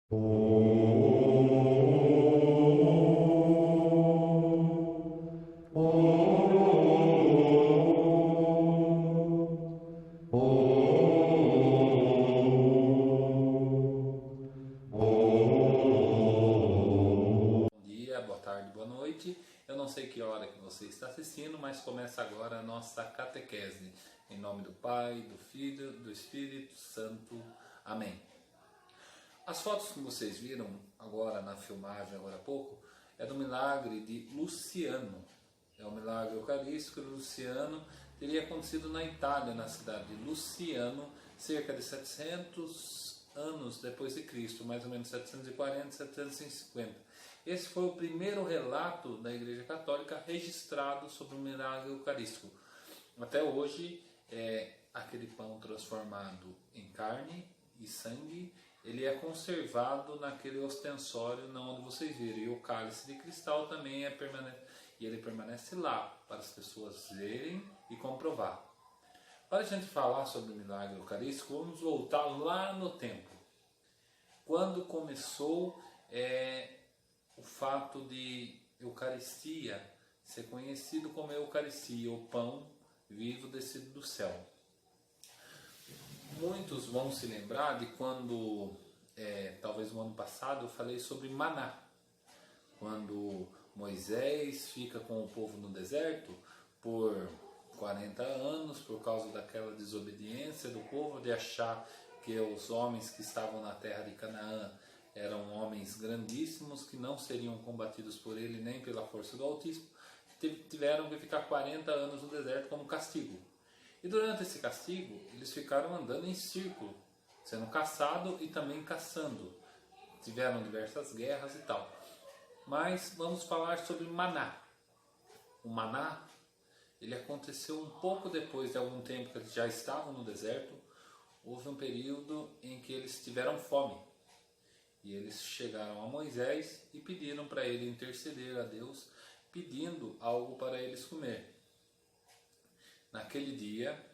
Bom dia, boa tarde, boa noite. Eu não sei que hora que você está assistindo, mas começa agora a nossa catequese. Em nome do Pai, do Filho, do Espírito Santo. Amém. As fotos que vocês viram agora na filmagem, agora há pouco, é do milagre de Luciano. É o milagre eucarístico de Luciano. Teria acontecido na Itália, na cidade de Luciano, cerca de 700 anos depois de Cristo, mais ou menos 740, 750. Esse foi o primeiro relato da Igreja Católica registrado sobre o milagre eucarístico. Até hoje, aquele pão transformado em carne e sangue, ele é conservado naquele ostensório onde vocês viram. E o cálice de cristal também ele permanece lá para as pessoas verem e comprovar. Para a gente falar sobre o milagre eucarístico, vamos voltar lá no tempo. Quando começou o fato de Eucaristia ser conhecido como Eucaristia, o pão vivo descido do céu. Muitos vão se lembrar de quando, talvez no ano passado, eu falei sobre maná. Quando Moisés fica com o povo no deserto por 40 anos, por causa daquela desobediência do povo, de achar que os homens que estavam na terra de Canaã eram homens grandíssimos, que não seriam combatidos por ele nem pela força do Altíssimo, tiveram que ficar 40 anos no deserto como castigo. E durante esse castigo, eles ficaram andando em círculo, sendo caçado e também caçando. Tiveram diversas guerras e tal. Mas vamos falar sobre maná. O maná, ele aconteceu um pouco depois de algum tempo que eles já estavam no deserto. Houve um período em que eles tiveram fome. E eles chegaram a Moisés e pediram para ele interceder a Deus, pedindo algo para eles comer. Naquele dia,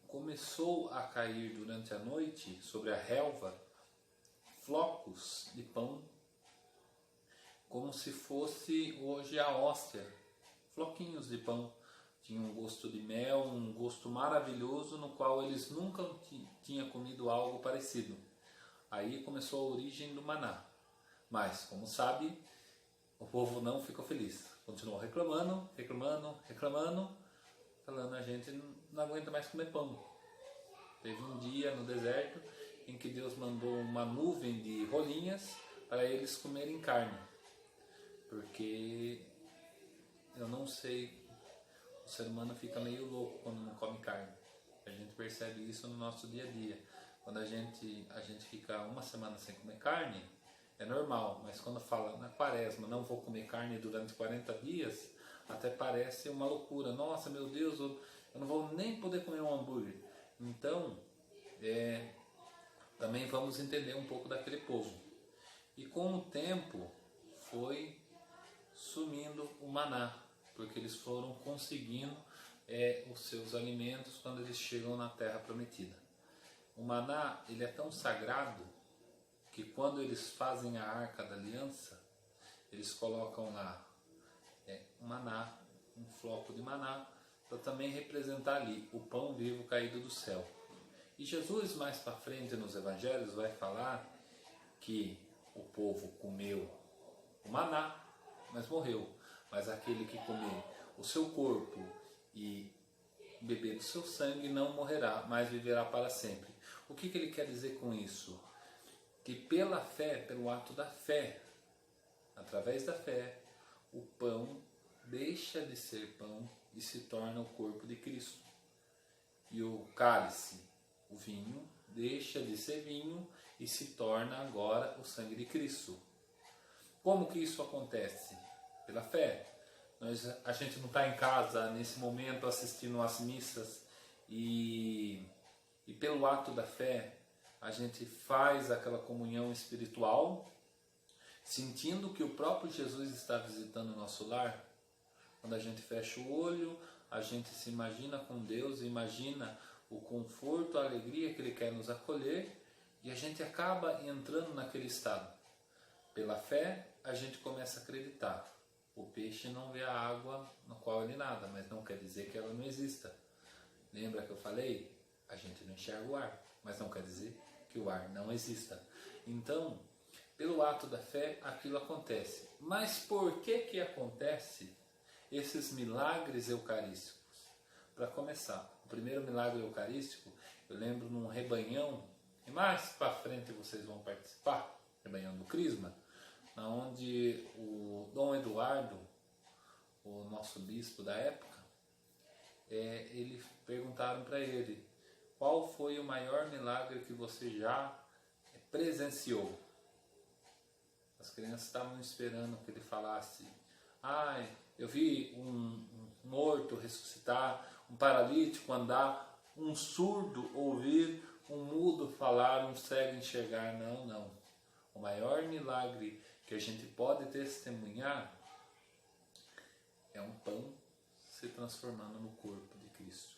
começou a cair durante a noite sobre a relva flocos de pão, como se fosse hoje a hóstia, floquinhos de pão. Tinha um gosto de mel, um gosto maravilhoso, no qual eles nunca tinham comido algo parecido. Aí começou a origem do maná. Mas, como sabe, o povo não ficou feliz. Continuou reclamando, falando: a gente não aguenta mais comer pão. Teve um dia no deserto em que Deus mandou uma nuvem de rolinhas para eles comerem carne. Porque, eu não sei, o ser humano fica meio louco quando não come carne. A gente percebe isso no nosso dia a dia. Quando a gente fica uma semana sem comer carne, é normal. Mas quando fala na quaresma, não vou comer carne durante 40 dias, até parece uma loucura. Nossa, meu Deus, eu não vou nem poder comer um hambúrguer. Então, também vamos entender um pouco daquele povo. E com o tempo, foi sumindo o maná, porque eles foram conseguindo os seus alimentos quando eles chegam na terra prometida. O maná, ele é tão sagrado que quando eles fazem a Arca da Aliança, eles colocam lá um maná, um floco de maná, para também representar ali o pão vivo caído do céu. E Jesus, mais para frente nos Evangelhos, vai falar que o povo comeu o maná, mas morreu. Mas aquele que comer o seu corpo e beber do seu sangue não morrerá, mas viverá para sempre. O que ele quer dizer com isso? Que pela fé, pelo ato da fé, através da fé, o pão deixa de ser pão e se torna o corpo de Cristo. E o cálice, o vinho, deixa de ser vinho e se torna agora o sangue de Cristo. Como que isso acontece? Pela fé. A gente não está em casa nesse momento assistindo às missas e pelo ato da fé a gente faz aquela comunhão espiritual, sentindo que o próprio Jesus está visitando o nosso lar. Quando a gente fecha o olho, a gente se imagina com Deus, imagina o conforto, a alegria que Ele quer nos acolher, E a gente acaba entrando naquele estado. Pela fé, a gente começa a acreditar. O peixe não vê a água no qual ele nada, mas não quer dizer que ela não exista. Lembra que eu falei? A gente não enxerga o ar, mas não quer dizer que o ar não exista. Então, pelo ato da fé, aquilo acontece. Mas por que acontece esses milagres eucarísticos? Para começar, o primeiro milagre eucarístico, eu lembro num rebanhão, e mais para frente vocês vão participar, rebanhão do Crisma, onde o Dom Eduardo, o nosso bispo da época, ele perguntaram para ele: qual foi o maior milagre que você já presenciou? As crianças estavam esperando que ele falasse: eu vi um morto ressuscitar, um paralítico andar, um surdo ouvir, um mudo falar, um cego enxergar. Não. O maior milagre que a gente pode testemunhar é um pão se transformando no corpo de Cristo.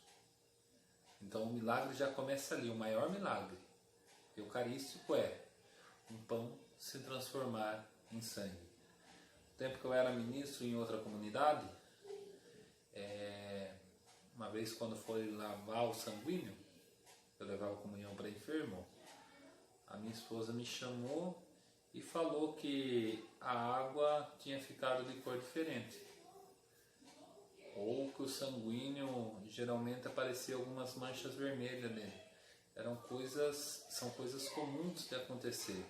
Então o milagre já começa ali. O maior milagre eucarístico é um pão se transformar em sangue. No tempo que eu era ministro em outra comunidade, uma vez quando foi lavar o sanguíneo, eu levava comunhão para enfermo, a minha esposa me chamou e falou que a água tinha ficado de cor diferente, ou que o sanguíneo geralmente aparecia algumas manchas vermelhas nele. São coisas comuns de acontecer.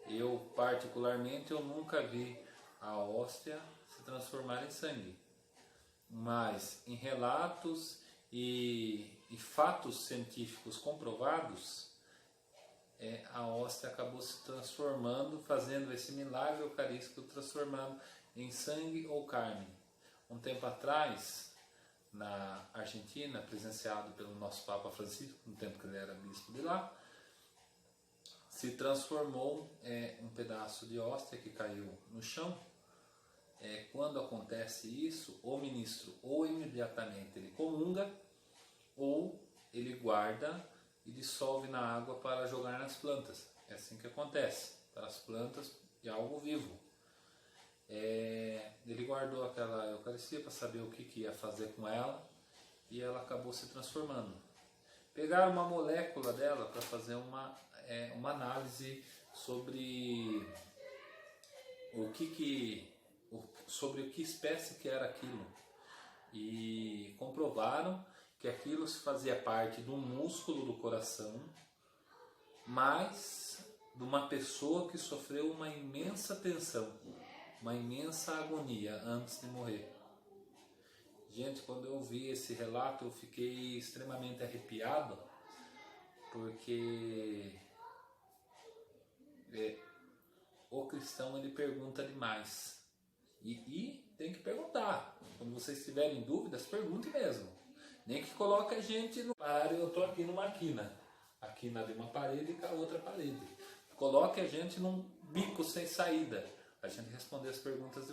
Eu particularmente nunca vi a hóstia se transformar em sangue, mas em relatos e fatos científicos comprovados, a hóstia acabou se transformando, fazendo esse milagre eucarístico, transformando em sangue ou carne. Um tempo atrás, na Argentina, presenciado pelo nosso Papa Francisco, no tempo que ele era bispo de lá, se transformou um pedaço de hóstia que caiu no chão. Quando acontece isso, o ministro ou imediatamente ele comunga, ou ele guarda e dissolve na água para jogar nas plantas. É assim que acontece, para as plantas e algo vivo. Ele guardou aquela Eucaristia para saber o que ia fazer com ela, e ela acabou se transformando. Pegaram uma molécula dela para fazer uma análise sobre sobre o que espécie que era aquilo, e comprovaram que aquilo fazia parte de um músculo do coração, mas de uma pessoa que sofreu uma imensa tensão, uma imensa agonia antes de morrer. Gente, quando eu vi esse relato, eu fiquei extremamente arrepiado, porque o cristão, ele pergunta demais. E tem que perguntar. Quando vocês tiverem dúvidas, perguntem mesmo. Nem que coloque a gente no parário. Eu estou aqui numa quina. A quina de uma parede e com a outra parede. Coloque a gente num bico sem saída. A gente responder as perguntas